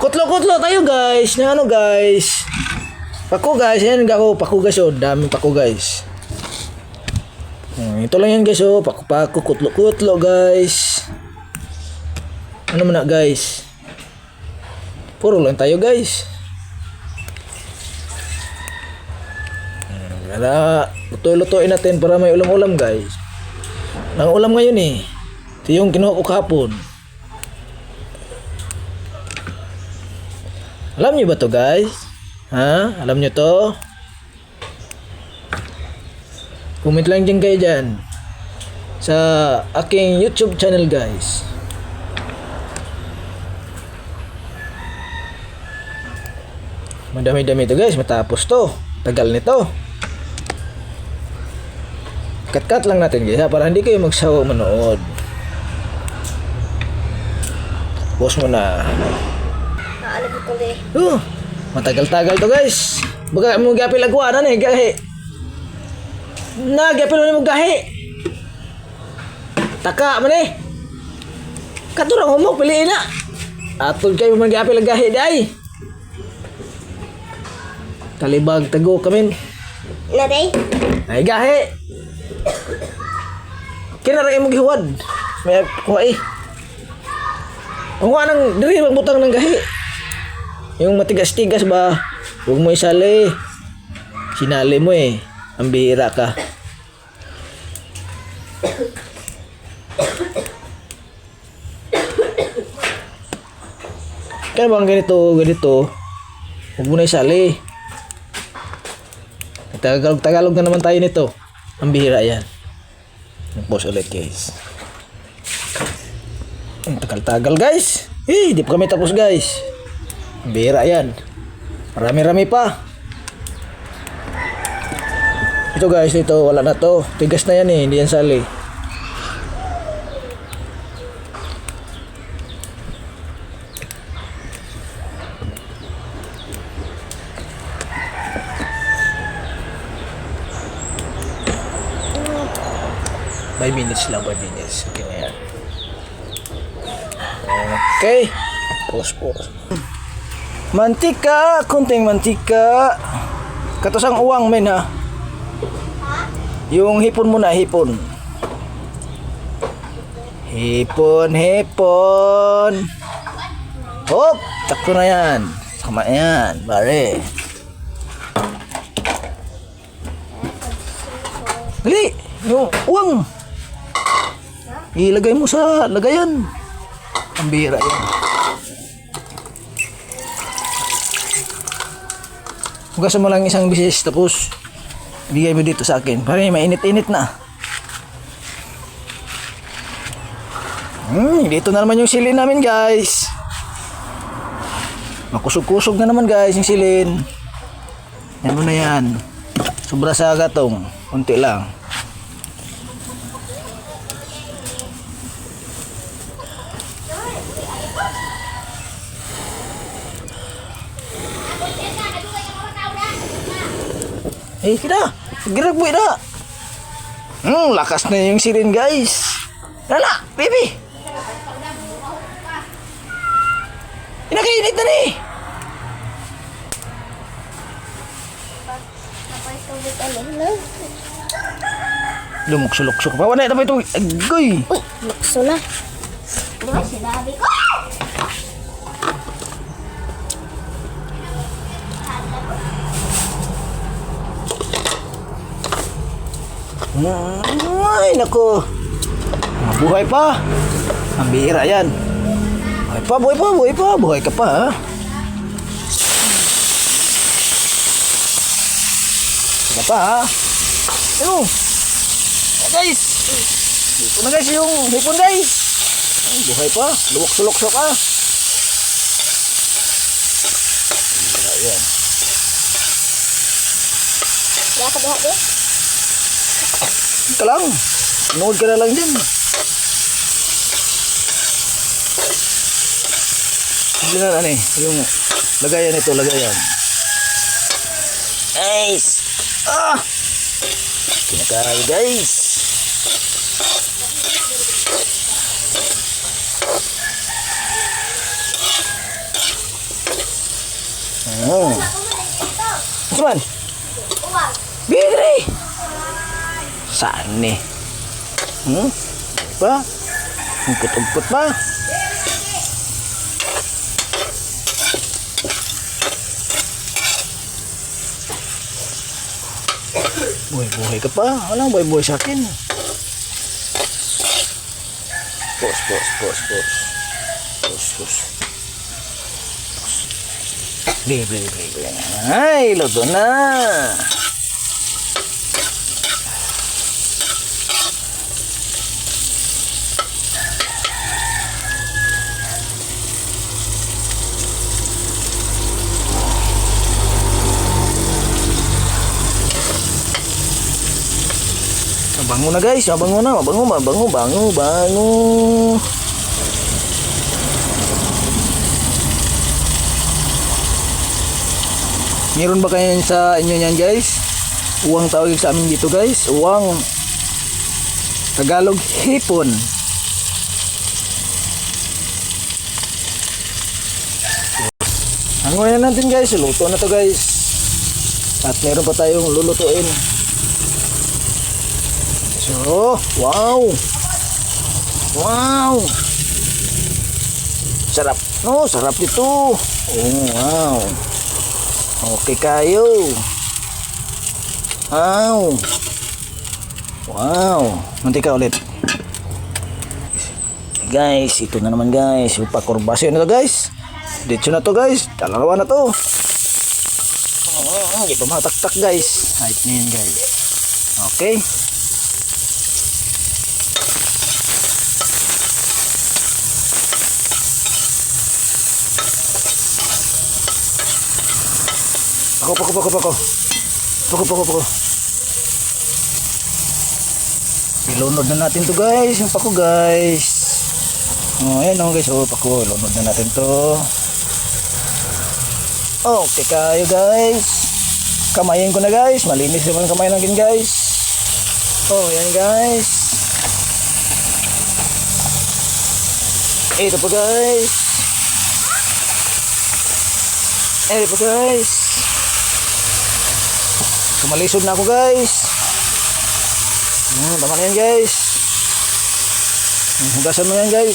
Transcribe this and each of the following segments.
Kutlo-kutlo tayo guys. Na ano guys? Pako guys, yan ako pako guys oh, daming pako guys. Ito lang yan guys oh, pako-pako, kutlo-kutlo guys. Ano man na guys? Puro lang tayo guys. Kaya luto-lutuin natin para may ulam-ulam guys. Ang ulam ngayon eh. Ito yung kinuha ko kahapon. Alam niyo ba to guys? Ha? Alam niyo to? Comment lang dyan kayo dyan. Sa aking YouTube channel guys. Madami-dami to guys. Matapos to. Tagal nito. Cut-cut lang natin guys ha, para hindi kayo magsawa manood. Pause mo na. Naalala ko eh. Matagal-tagal to guys. Baga mo gapil agwanan eh gahi. Na gapil mo gahi. Taka man eh. Katurang humok piliin na. Atol kayo man gapil gahi day. Talibag tago kami. Laday? Ay gahi. Kinara imong gihuwad. May kuha eh. Ang nang diri magbutang ng gahi. Yung matigas-tigas ba? Huwag mo isali. Sinali mo eh. Ang bihira ka. Kaya bang ganito. Huwag mo na isali. Tagalog na naman tayo nito. Ang bihira yan. Pause ulit guys. Ang tagal-tagal guys. Di pa kami tapos guys. Bira yan. Marami-rami pa. Ito guys, ito wala na to. Tigas na yan eh, hindi yan sali. By minutes lang, 5 minutes. Okay na yan. Okay. Pause. Mantika, kunting mantika. Katusang uwang men ha. Yung hipon muna, hipon. Hipon. Hop, takto na yan. Sama yan, bare. Dali, yung uwang. Ilagay mo sa lagayan. Ang bira yan. Hugasan mo lang isang bisis tapos bigay mo dito sa akin para mainit-init na. Dito na naman yung silin namin guys. Makusog-kusog na naman guys yung silin. Yan mo na yan. Sobra sa gatong. Kunti lang. Kita. Geragboy na. Lakas na yung silin guys. Lala, baby. Inakainit na ni. Lumukso-lukso pa. Wala na ba ito? Agoy. Uy, lukso na. Diba sinabi ko? Ay, naku. Buhay pa. Ang bihira yan. Buhay ka pa, ha? Sige pa, ha? Ano? Guys. Hipon na guys yung hipon guys. Ay, buhay pa. Luwak-sulok-sulok ka. Bihira yan. Kaya ka diha di? Ika lang. Nood ka na lang din. Hindi na ano eh. Yung lagayan ito, lagayan. Nice. Kinakain guys. Oh. Cuman. Bidri. Saan ni? Pa? Umput-umput pa. Buhay-buhay ka pa. Walang buhay-buhay sa akin. Pos. Bre. Ay, luto na. Mabango na guys, mabango. Meron ba kayo sa inyo yan guys? Uwang tawag sa amin dito guys, uwang Tagalog hipon. Hangoy na natin guys, luto na to guys. At meron pa tayong lulutuin. So, wow. Sarap. No, sarap dito. Oh, wow. Okay kayo. Wow. Mantika ulit. Guys, ito na naman guys. Pakurbasyo na to guys. Dito na to guys. Dalawa na to. Hindi pa mataktak guys. Height na yan guys. Okay. Pako. Ilunod na natin to guys, yung pako guys. Oh, ayan oh guys, pako, ilunod na natin to. Okay kayo guys. Kamayin ko na guys, malinis naman kamay natin guys. Oh, ayan guys. Ito po guys. Kumalisod na ako guys. Tama na yan guys. Hugasan mo yan guys.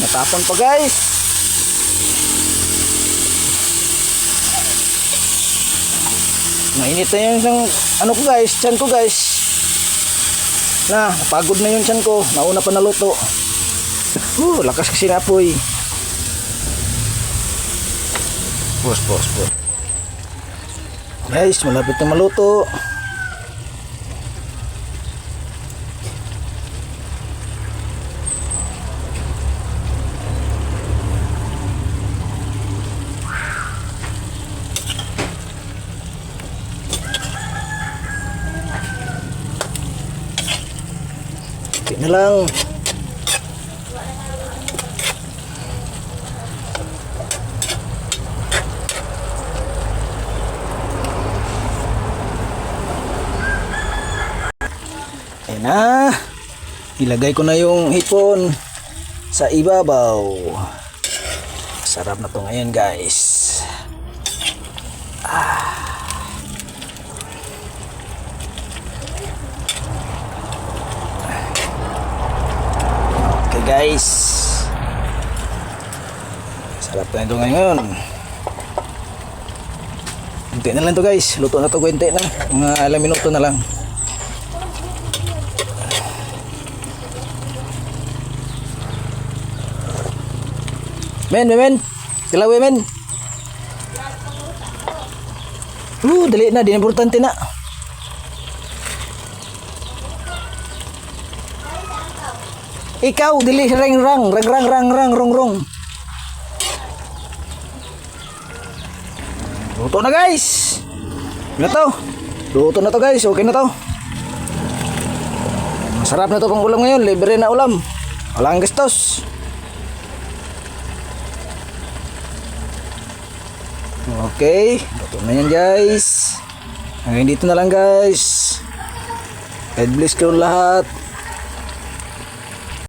Natapon pa guys. Mainit na yung isang ano ko guys, tiyan ko guys. Napagod na yung tiyan ko. Nauna pa naluto. Lakas kasi na po eh. Pos. Guys, malapit na maluto. Kunti na lang. Ayan na. Ilagay ko na yung hipon sa ibabaw. Sarap na to ngayon guys. Okay guys. Sarap na ito ngayon. Kunti na lang to guys. Luto na to, kunti na. Mga ilang minuto na lang. Men. Kalawi men. Dali na, di importante na. Ikaw, dili rang. Luto na guys. Luto na to guys, okay na to. Masarap na to pang ulam ngayon, libre na ulam. Walang gastos. Okay, luto na yan guys. Hanggang dito na lang guys. God bless kayo lahat.